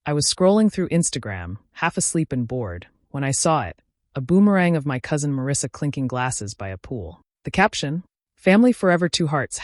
I was scrolling through Instagram, half asleep and bored, when I saw it, a boomerang of my cousin Marissa clinking glasses by a pool. The caption? Family Forever Two Hearts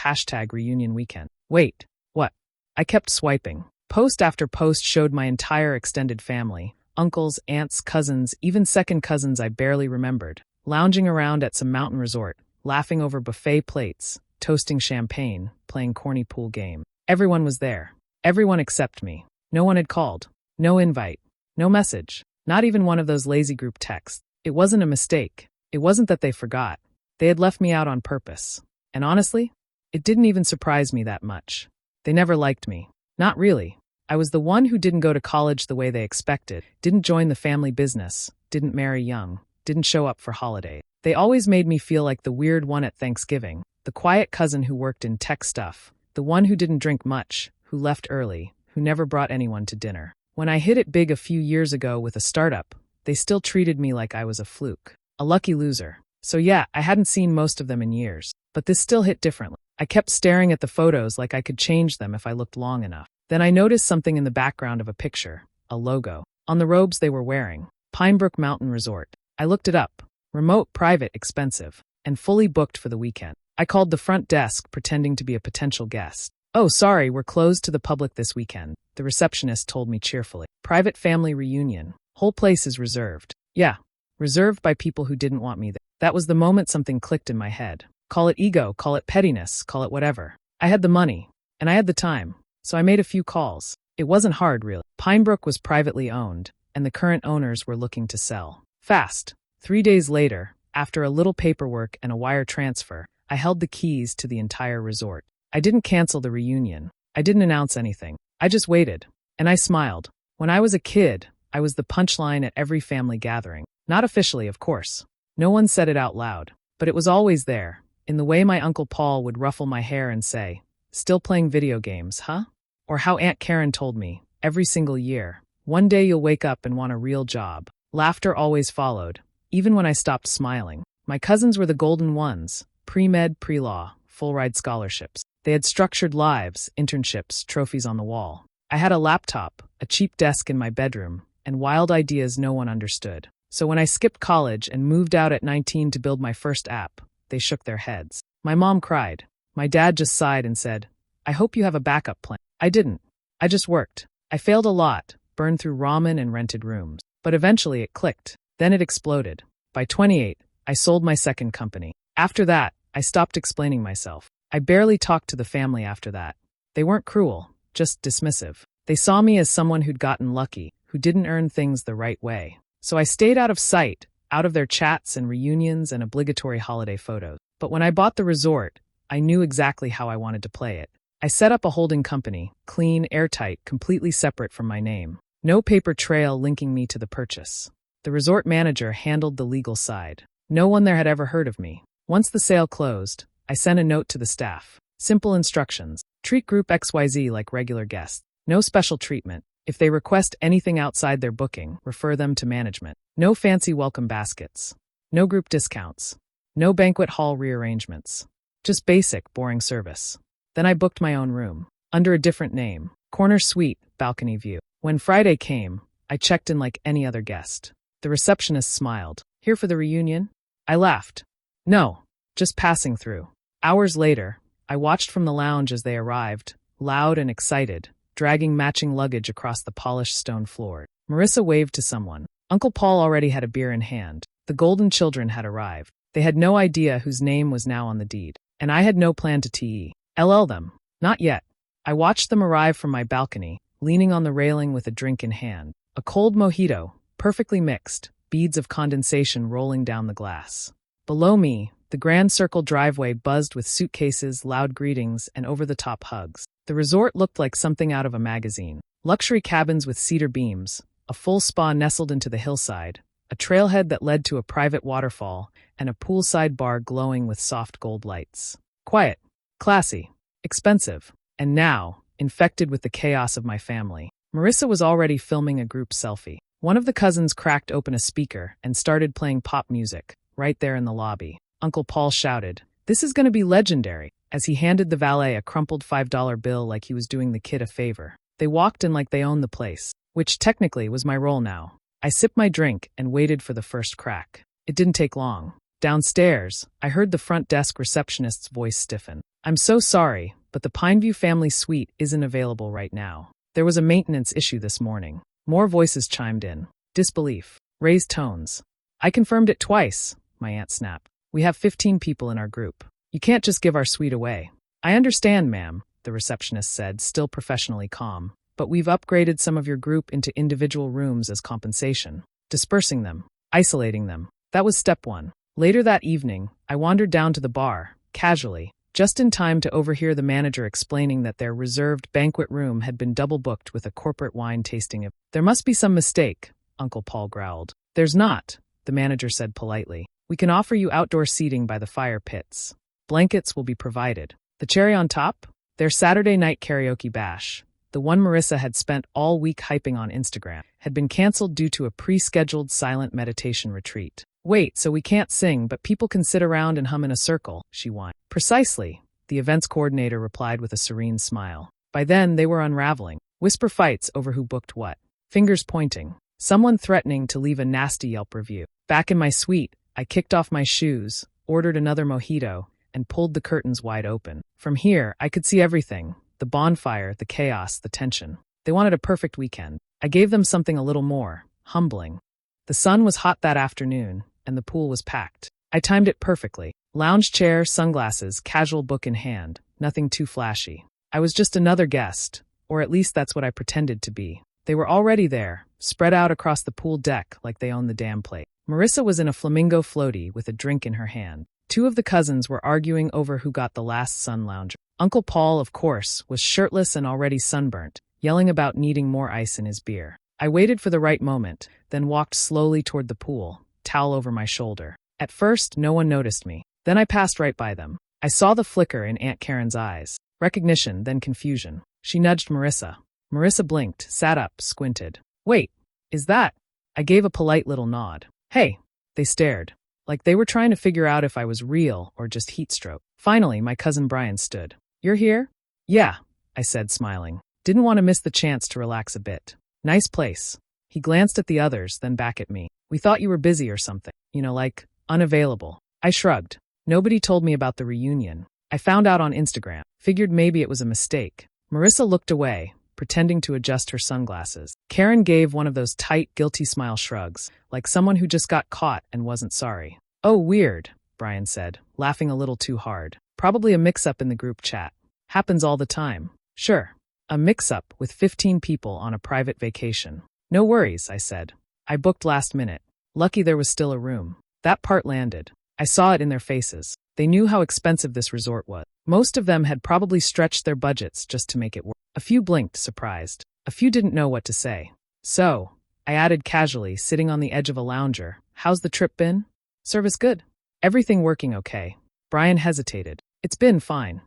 #reunion weekend. Wait, what? I kept swiping. Post after post showed my entire extended family, uncles, aunts, cousins, even second cousins I barely remembered, lounging around at some mountain resort, laughing over buffet plates, toasting champagne, playing corny pool game. Everyone was there. Everyone except me. No one had called. No invite. No message. Not even one of those lazy group texts. It wasn't a mistake. It wasn't that they forgot. They had left me out on purpose. And honestly, it didn't even surprise me that much. They never liked me. Not really. I was the one who didn't go to college the way they expected, didn't join the family business, didn't marry young, didn't show up for holidays. They always made me feel like the weird one at Thanksgiving, the quiet cousin who worked in tech stuff, the one who didn't drink much, who left early, who never brought anyone to dinner. When I hit it big a few years ago with a startup, they still treated me like I was a fluke, a lucky loser. So yeah, I hadn't seen most of them in years, but this still hit differently. I kept staring at the photos like I could change them if I looked long enough. Then I noticed something in the background of a picture, a logo, on the robes they were wearing. Pinebrook Mountain Resort. I looked it up. Remote, private, expensive, and fully booked for the weekend. I called the front desk, pretending to be a potential guest. "Oh, sorry, we're closed to the public this weekend," the receptionist told me cheerfully. "Private family reunion. Whole place is reserved." Yeah, reserved by people who didn't want me there. That was the moment something clicked in my head. Call it ego, call it pettiness, call it whatever. I had the money, and I had the time, so I made a few calls. It wasn't hard, really. Pinebrook was privately owned, and the current owners were looking to sell. Fast. 3 days later, after a little paperwork and a wire transfer, I held the keys to the entire resort. I didn't cancel the reunion. I didn't announce anything. I just waited, and I smiled. When I was a kid, I was the punchline at every family gathering. Not officially, of course. No one said it out loud, but it was always there, in the way my Uncle Paul would ruffle my hair and say, "Still playing video games, huh?" Or how Aunt Karen told me, every single year, "One day you'll wake up and want a real job." Laughter always followed, even when I stopped smiling. My cousins were the golden ones, pre-med, pre-law, full-ride scholarships. They had structured lives, internships, trophies on the wall. I had a laptop, a cheap desk in my bedroom, and wild ideas no one understood. So when I skipped college and moved out at 19 to build my first app, they shook their heads. My mom cried. My dad just sighed and said, "I hope you have a backup plan." I didn't. I just worked. I failed a lot, burned through ramen and rented rooms. But eventually it clicked. Then it exploded. By 28, I sold my second company. After that, I stopped explaining myself. I barely talked to the family after that. They weren't cruel, just dismissive. They saw me as someone who'd gotten lucky, who didn't earn things the right way. So I stayed out of sight, out of their chats and reunions and obligatory holiday photos. But when I bought the resort, I knew exactly how I wanted to play it. I set up a holding company, clean, airtight, completely separate from my name. No paper trail linking me to the purchase. The resort manager handled the legal side. No one there had ever heard of me. Once the sale closed, I sent a note to the staff. Simple instructions. Treat Group XYZ like regular guests. No special treatment. If they request anything outside their booking, refer them to management. No fancy welcome baskets. No group discounts. No banquet hall rearrangements. Just basic, boring service. Then I booked my own room, under a different name. Corner suite, balcony view. When Friday came, I checked in like any other guest. The receptionist smiled. "Here for the reunion?" I laughed. "No, just passing through." Hours later, I watched from the lounge as they arrived, loud and excited, dragging matching luggage across the polished stone floor. Marissa waved to someone. Uncle Paul already had a beer in hand. The golden children had arrived. They had no idea whose name was now on the deed. And I had no plan to TLL them. Not yet. I watched them arrive from my balcony, leaning on the railing with a drink in hand. A cold mojito, perfectly mixed, beads of condensation rolling down the glass. Below me, the grand circle driveway buzzed with suitcases, loud greetings, and over-the-top hugs. The resort looked like something out of a magazine. Luxury cabins with cedar beams, a full spa nestled into the hillside, a trailhead that led to a private waterfall, and a poolside bar glowing with soft gold lights. Quiet, classy, expensive, and now, infected with the chaos of my family. Marissa was already filming a group selfie. One of the cousins cracked open a speaker and started playing pop music, right there in the lobby. Uncle Paul shouted, "This is going to be legendary," as he handed the valet a crumpled $5 bill like he was doing the kid a favor. They walked in like they owned the place. which technically was my role now. I sipped my drink and waited for the first crack. It didn't take long. Downstairs, I heard the front desk receptionist's voice stiffen. "I'm so sorry, but the Pineview family suite isn't available right now. There was a maintenance issue this morning." More voices chimed in. Disbelief. Raised tones. "I confirmed it twice," my aunt snapped. "We have 15 people in our group. You can't just give our suite away." "I understand, ma'am," the receptionist said, still professionally calm. "But we've upgraded some of your group into individual rooms as compensation. Dispersing them. Isolating them. That was step one." Later that evening, I wandered down to the bar, casually, just in time to overhear the manager explaining that their reserved banquet room had been double-booked with a corporate wine tasting event. "There must be some mistake," Uncle Paul growled. "There's not," the manager said politely. "We can offer you outdoor seating by the fire pits. Blankets will be provided. The cherry on top? Their Saturday night karaoke bash, the one Marissa had spent all week hyping on Instagram, had been canceled due to a pre-scheduled silent meditation retreat. "Wait, so we can't sing, but people can sit around and hum in a circle," she whined. "Precisely," the events coordinator replied with a serene smile. By then, they were unraveling. Whisper fights over who booked what. Fingers pointing. Someone threatening to leave a nasty Yelp review. Back in my suite, I kicked off my shoes, ordered another mojito, and pulled the curtains wide open. From here, I could see everything. The bonfire, the chaos, the tension. They wanted a perfect weekend. I gave them something a little more humbling. The sun was hot that afternoon, and the pool was packed. I timed it perfectly. Lounge chair, sunglasses, casual book in hand. Nothing too flashy. I was just another guest, or at least that's what I pretended to be. They were already there, spread out across the pool deck like they owned the damn place. Marissa was in a flamingo floaty with a drink in her hand. Two of the cousins were arguing over who got the last sun lounger. Uncle Paul, of course, was shirtless and already sunburnt, yelling about needing more ice in his beer. I waited for the right moment, then walked slowly toward the pool, towel over my shoulder. At first, no one noticed me. Then I passed right by them. I saw the flicker in Aunt Karen's eyes. Recognition, then confusion. She nudged Marissa. Marissa blinked, sat up, squinted. "Wait, is that?" I gave a polite little nod. "Hey." They stared, like they were trying to figure out if I was real or just heat stroke. Finally, my cousin Brian stood. "You're here?" "Yeah," I said, smiling. Didn't want to miss the chance to relax a bit. "Nice place." He glanced at the others, then back at me. "We thought you were busy or something. Like, unavailable." I shrugged. Nobody told me about the reunion. I found out on Instagram. Figured maybe it was a mistake. Marissa looked away, pretending to adjust her sunglasses. Karen gave one of those tight, guilty smile shrugs, like someone who just got caught and wasn't sorry. "Oh, weird," Brian said, laughing a little too hard. "Probably a mix-up in the group chat. Happens all the time." "Sure. A mix-up with 15 people on a private vacation." "No worries," I said. "I booked last minute. Lucky there was still a room." That part landed. I saw it in their faces. They knew how expensive this resort was. Most of them had probably stretched their budgets just to make it work. A few blinked, surprised. A few didn't know what to say. "So," I added casually, sitting on the edge of a lounger, "how's the trip been?" "Service good. Everything working okay." Brian hesitated. "It's been fine."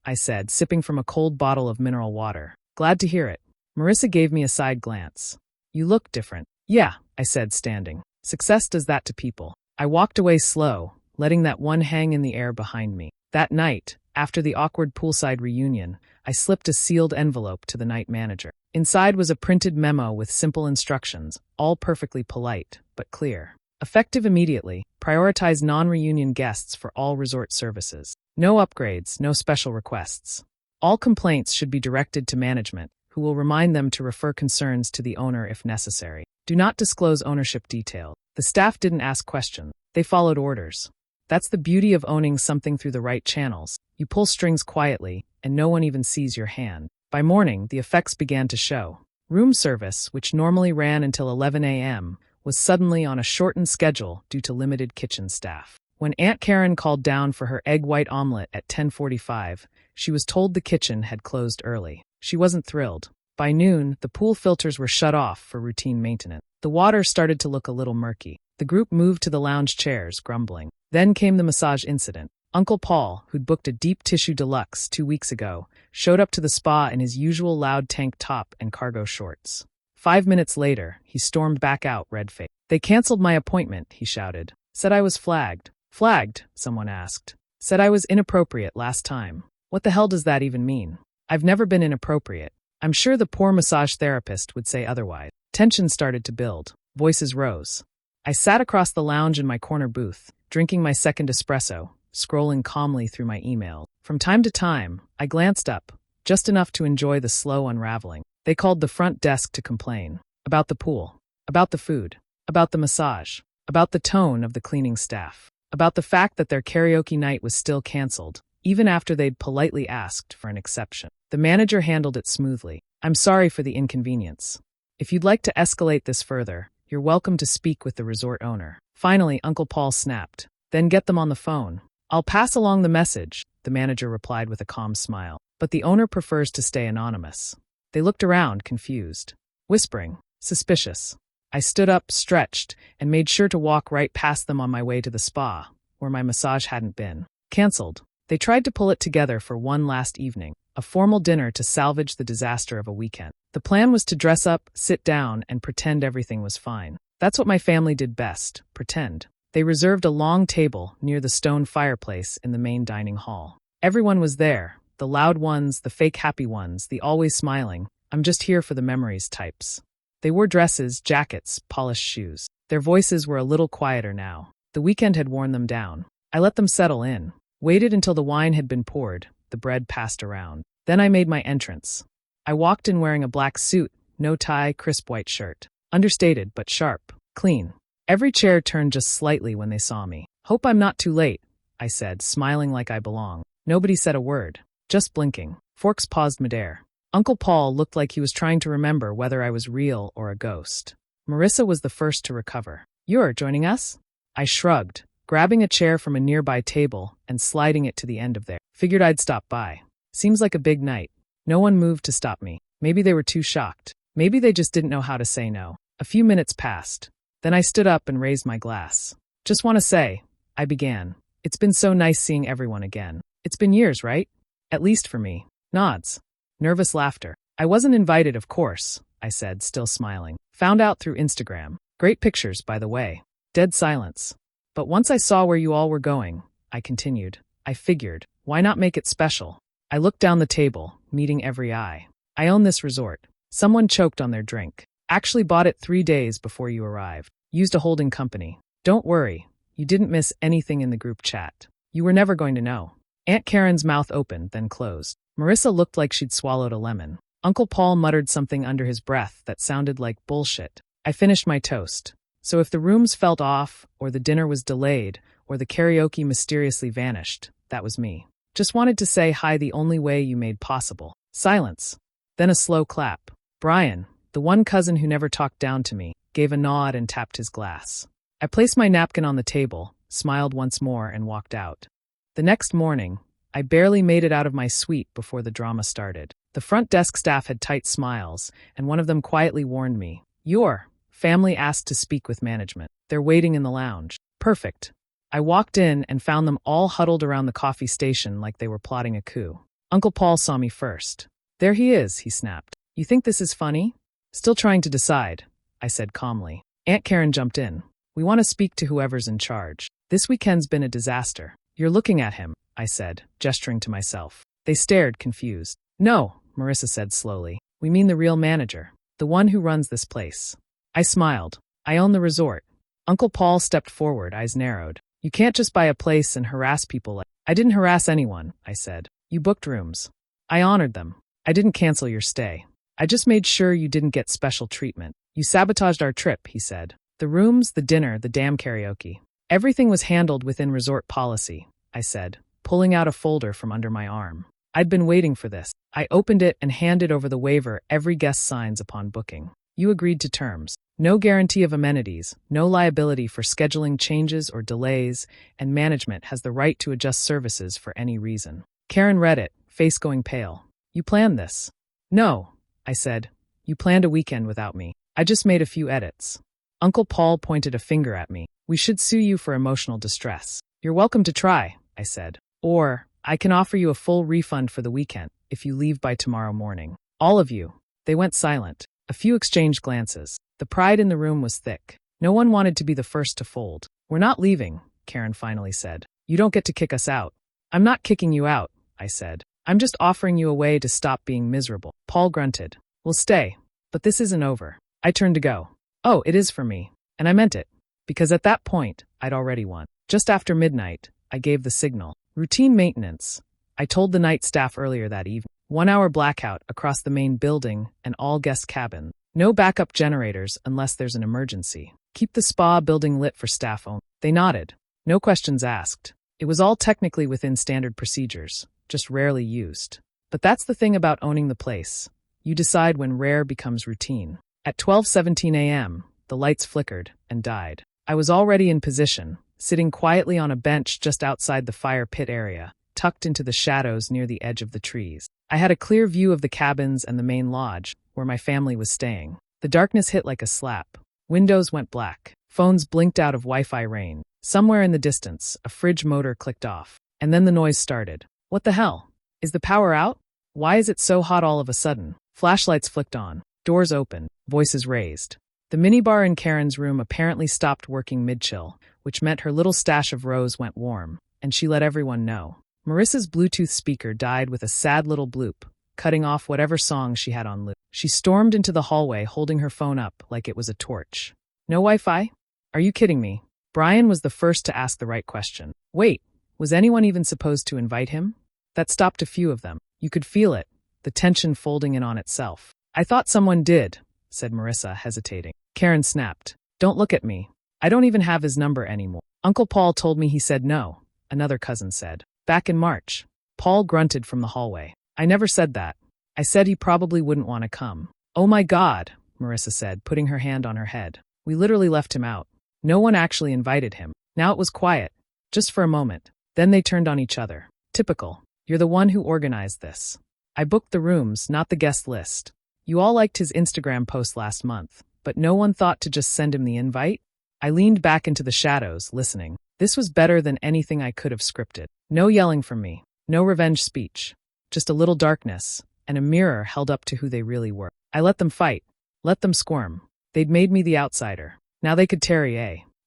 I said, sipping from a cold bottle of mineral water. "Glad to hear it." Marissa gave me a side glance. "You look different." "Yeah," I said, standing. "Success does that to people." I walked away slow, letting that one hang in the air behind me. That night, after the awkward poolside reunion, I slipped a sealed envelope to the night manager. Inside was a printed memo with simple instructions, all perfectly polite, but clear. Effective immediately, prioritize non-reunion guests for all resort services. No upgrades, no special requests. All complaints should be directed to management, who will remind them to refer concerns to the owner if necessary. Do not disclose ownership details. The staff didn't ask questions. They followed orders. That's the beauty of owning something through the right channels. You pull strings quietly, and no one even sees your hand. By morning, the effects began to show. Room service, which normally ran until 11 a.m., was suddenly on a shortened schedule due to limited kitchen staff. When Aunt Karen called down for her egg white omelet at 10:45, she was told the kitchen had closed early. She wasn't thrilled. By noon, the pool filters were shut off for routine maintenance. The water started to look a little murky. The group moved to the lounge chairs, grumbling. Then came the massage incident. Uncle Paul, who'd booked a deep tissue deluxe 2 weeks ago, showed up to the spa in his usual loud tank top and cargo shorts. 5 minutes later, he stormed back out, red-faced. "They canceled my appointment," he shouted. "Said I was flagged." "Flagged?" someone asked. "Said I was inappropriate last time." "What the hell does that even mean?" "I've never been inappropriate." I'm sure the poor massage therapist would say otherwise. Tension started to build. Voices rose. I sat across the lounge in my corner booth, drinking my second espresso, scrolling calmly through my email. From time to time, I glanced up, just enough to enjoy the slow unraveling. They called the front desk to complain. About the pool. About the food. About the massage. About the tone of the cleaning staff. About the fact that their karaoke night was still canceled, even after they'd politely asked for an exception. The manager handled it smoothly. I'm sorry for the inconvenience. If you'd like to escalate this further, you're welcome to speak with the resort owner. Finally, Uncle Paul snapped. Then get them on the phone. I'll pass along the message, the manager replied with a calm smile. But the owner prefers to stay anonymous. They looked around, confused. Whispering. Suspicious. I stood up, stretched, and made sure to walk right past them on my way to the spa, where my massage hadn't been. Cancelled. They tried to pull it together for one last evening, a formal dinner to salvage the disaster of a weekend. The plan was to dress up, sit down, and pretend everything was fine. That's what my family did best, pretend. They reserved a long table near the stone fireplace in the main dining hall. Everyone was there, the loud ones, the fake happy ones, the always smiling, I'm just here for the memories types. They wore dresses, jackets, polished shoes. Their voices were a little quieter now. The weekend had worn them down. I let them settle in, waited until the wine had been poured, the bread passed around. Then I made my entrance. I walked in wearing a black suit, no tie, crisp white shirt. Understated but sharp, clean. Every chair turned just slightly when they saw me. Hope I'm not too late, I said, smiling like I belong. Nobody said a word, just blinking. Forks paused midair. Uncle Paul looked like he was trying to remember whether I was real or a ghost. Marissa was the first to recover. You're joining us? I shrugged, grabbing a chair from a nearby table and sliding it to the end of there. Figured I'd stop by. Seems like a big night. No one moved to stop me. Maybe they were too shocked. Maybe they just didn't know how to say no. A few minutes passed. Then I stood up and raised my glass. Just want to say, I began. It's been so nice seeing everyone again. It's been years, right? At least for me. Nods. Nervous laughter. I wasn't invited, of course, I said, still smiling. Found out through Instagram. Great pictures, by the way. Dead silence. But once I saw where you all were going, I continued. I figured, why not make it special? I looked down the table, meeting every eye. I own this resort. Someone choked on their drink. Actually bought it 3 days before you arrived. Used a holding company. Don't worry, you didn't miss anything in the group chat. You were never going to know. Aunt Karen's mouth opened, then closed. Marissa looked like she'd swallowed a lemon. Uncle Paul muttered something under his breath that sounded like bullshit. I finished my toast. So if the rooms felt off, or the dinner was delayed, or the karaoke mysteriously vanished, that was me. Just wanted to say hi the only way you made possible. Silence. Then a slow clap. Brian, the one cousin who never talked down to me, gave a nod and tapped his glass. I placed my napkin on the table, smiled once more, and walked out. The next morning, I barely made it out of my suite before the drama started. The front desk staff had tight smiles, and one of them quietly warned me, "Your family asked to speak with management. They're waiting in the lounge." Perfect. I walked in and found them all huddled around the coffee station like they were plotting a coup. Uncle Paul saw me first. "There he is," he snapped. "You think this is funny?" "Still trying to decide," I said calmly. Aunt Karen jumped in. "We want to speak to whoever's in charge. This weekend's been a disaster." "You're looking at him," I said, gesturing to myself. They stared, confused. "No," Marissa said slowly. "We mean the real manager. The one who runs this place." I smiled. "I own the resort." Uncle Paul stepped forward, eyes narrowed. "You can't just buy a place and harass people like—" "I didn't harass anyone," I said. "You booked rooms. I honored them. I didn't cancel your stay. I just made sure you didn't get special treatment. You sabotaged our trip," he said. "The rooms, the dinner, the damn karaoke. Everything was handled within resort policy," I said, pulling out a folder from under my arm. I'd been waiting for this. I opened it and handed over the waiver every guest signs upon booking. "You agreed to terms. No guarantee of amenities, no liability for scheduling changes or delays, and management has the right to adjust services for any reason." Karen read it, face going pale. "You planned this?" "No," I said. "You planned a weekend without me. I just made a few edits." Uncle Paul pointed a finger at me. "We should sue you for emotional distress." "You're welcome to try," I said. "Or, I can offer you a full refund for the weekend, if you leave by tomorrow morning. All of you." They went silent. A few exchanged glances. The pride in the room was thick. No one wanted to be the first to fold. "We're not leaving," Karen finally said. "You don't get to kick us out." "I'm not kicking you out," I said. I'm just offering you a way to stop being miserable. Paul grunted. We'll stay. But this isn't over. I turned to go. Oh, it is for me. And I meant it. Because at that point, I'd already won. Just after midnight, I gave the signal. Routine maintenance. I told the night staff earlier that evening. 1-hour blackout across the main building and all guest cabins. No backup generators unless there's an emergency. Keep the spa building lit for staff only. They nodded. No questions asked. It was all technically within standard procedures, just rarely used. But that's the thing about owning the place. You decide when rare becomes routine. At 12:17 a.m., the lights flickered and died. I was already in position, sitting quietly on a bench just outside the fire pit area, tucked into the shadows near the edge of the trees. I had a clear view of the cabins and the main lodge, where my family was staying. The darkness hit like a slap. Windows went black. Phones blinked out of Wi-Fi range. Somewhere in the distance, a fridge motor clicked off. And then the noise started. What the hell? Is the power out? Why is it so hot all of a sudden? Flashlights flicked on. Doors opened. Voices raised. The minibar in Karen's room apparently stopped working mid-chill, which meant her little stash of rose went warm, and she let everyone know. Marissa's Bluetooth speaker died with a sad little bloop, cutting off whatever song she had on loop. She stormed into the hallway holding her phone up like it was a torch. No Wi-Fi? Are you kidding me? Brian was the first to ask the right question. Wait, was anyone even supposed to invite him? That stopped a few of them. You could feel it, the tension folding in on itself. I thought someone did, said Marissa, hesitating. Karen snapped. Don't look at me. I don't even have his number anymore. Uncle Paul told me he said no, another cousin said. Back in March. Paul grunted from the hallway. I never said that. I said he probably wouldn't want to come. Oh my God, Marissa said, putting her hand on her head. We literally left him out. No one actually invited him. Now it was quiet. Just for a moment. Then they turned on each other. Typical. You're the one who organized this. I booked the rooms, not the guest list. You all liked his Instagram post last month, but no one thought to just send him the invite? I leaned back into the shadows, listening. This was better than anything I could have scripted. No yelling from me. No revenge speech. Just a little darkness, and a mirror held up to who they really were. I let them fight. Let them squirm. They'd made me the outsider. Now they could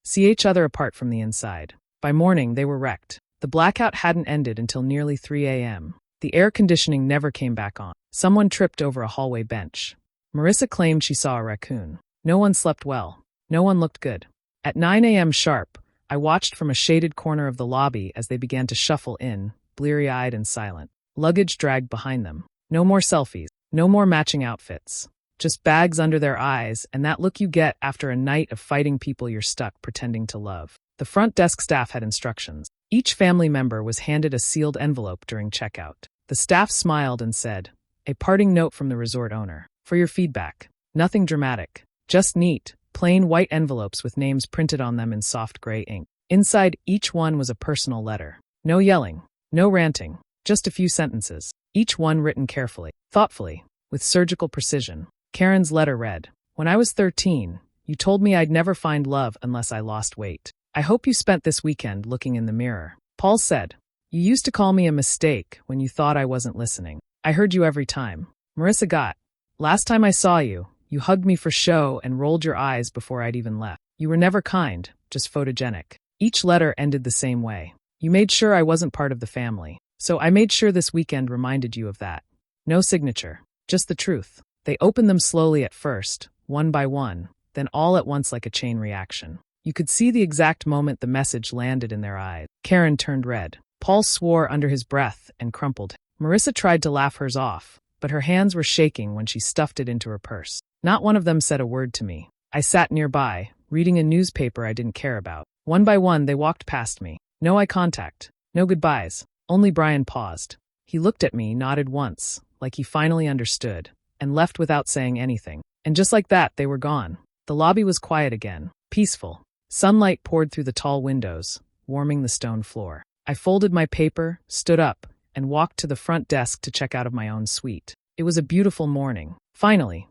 see each other apart from the inside. By morning, they were wrecked. The blackout hadn't ended until nearly 3 a.m. The air conditioning never came back on. Someone tripped over a hallway bench. Marissa claimed she saw a raccoon. No one slept well. No one looked good. At 9 a.m. sharp, I watched from a shaded corner of the lobby as they began to shuffle in, bleary-eyed and silent. Luggage dragged behind them. No more selfies. No more matching outfits. Just bags under their eyes and that look you get after a night of fighting people you're stuck pretending to love. The front desk staff had instructions. Each family member was handed a sealed envelope during checkout. The staff smiled and said, "A parting note from the resort owner. For your feedback. Nothing dramatic. Just neat, plain white envelopes with names printed on them in soft gray ink. Inside each one was a personal letter. No yelling. No ranting. Just a few sentences. Each one written carefully, thoughtfully, with surgical precision. Karen's letter read, "When I was 13, you told me I'd never find love unless I lost weight. I hope you spent this weekend looking in the mirror." Paul said, "You used to call me a mistake when you thought I wasn't listening. I heard you every time." Marissa got, "Last time I saw you, you hugged me for show and rolled your eyes before I'd even left. You were never kind, just photogenic." Each letter ended the same way. "You made sure I wasn't part of the family. So I made sure this weekend reminded you of that. No signature, just the truth." They opened them slowly at first, one by one, then all at once like a chain reaction. You could see the exact moment the message landed in their eyes. Karen turned red. Paul swore under his breath and crumpled. Marissa tried to laugh hers off, but her hands were shaking when she stuffed it into her purse. Not one of them said a word to me. I sat nearby, reading a newspaper I didn't care about. One by one, they walked past me. No eye contact. No goodbyes. Only Brian paused. He looked at me, nodded once, like he finally understood, and left without saying anything. And just like that, they were gone. The lobby was quiet again, peaceful. Sunlight poured through the tall windows, warming the stone floor. I folded my paper, stood up, and walked to the front desk to check out of my own suite. It was a beautiful morning. Finally.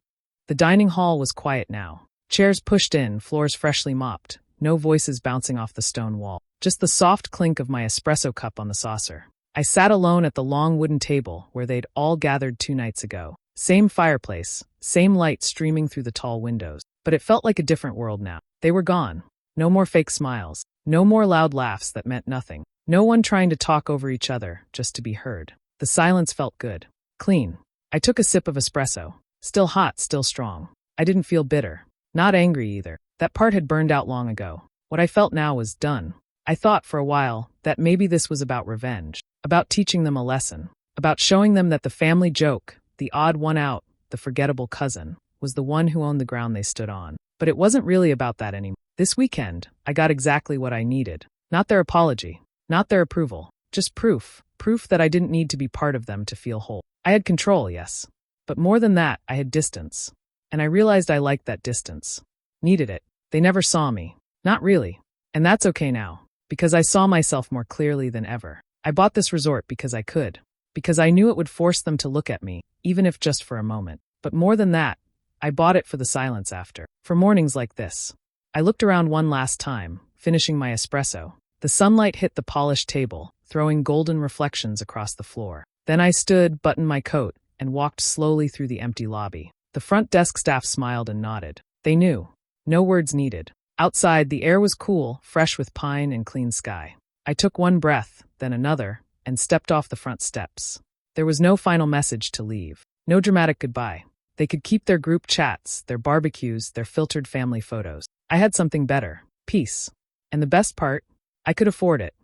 The dining hall was quiet now. Chairs pushed in, floors freshly mopped, no voices bouncing off the stone wall. Just the soft clink of my espresso cup on the saucer. I sat alone at the long wooden table where they'd all gathered 2 nights ago. Same fireplace, same light streaming through the tall windows. But it felt like a different world now. They were gone. No more fake smiles. No more loud laughs that meant nothing. No one trying to talk over each other just to be heard. The silence felt good. Clean. I took a sip of espresso. Still hot, still strong. I didn't feel bitter. Not angry either. That part had burned out long ago. What I felt now was done. I thought for a while that maybe this was about revenge, about teaching them a lesson, about showing them that the family joke, the odd one out, the forgettable cousin, was the one who owned the ground they stood on. But it wasn't really about that anymore. This weekend, I got exactly what I needed. Not their apology, not their approval, just proof. Proof that I didn't need to be part of them to feel whole. I had control, yes. But more than that, I had distance. And I realized I liked that distance. Needed it. They never saw me. Not really. And that's okay now. Because I saw myself more clearly than ever. I bought this resort because I could. Because I knew it would force them to look at me, even if just for a moment. But more than that, I bought it for the silence after. For mornings like this. I looked around one last time, finishing my espresso. The sunlight hit the polished table, throwing golden reflections across the floor. Then I stood, buttoned my coat, and walked slowly through the empty lobby. The front desk staff smiled and nodded. They knew. No words needed. Outside, the air was cool, fresh with pine and clean sky. I took one breath, then another, and stepped off the front steps. There was no final message to leave. No dramatic goodbye. They could keep their group chats, their barbecues, their filtered family photos. I had something better. Peace. And the best part? I could afford it.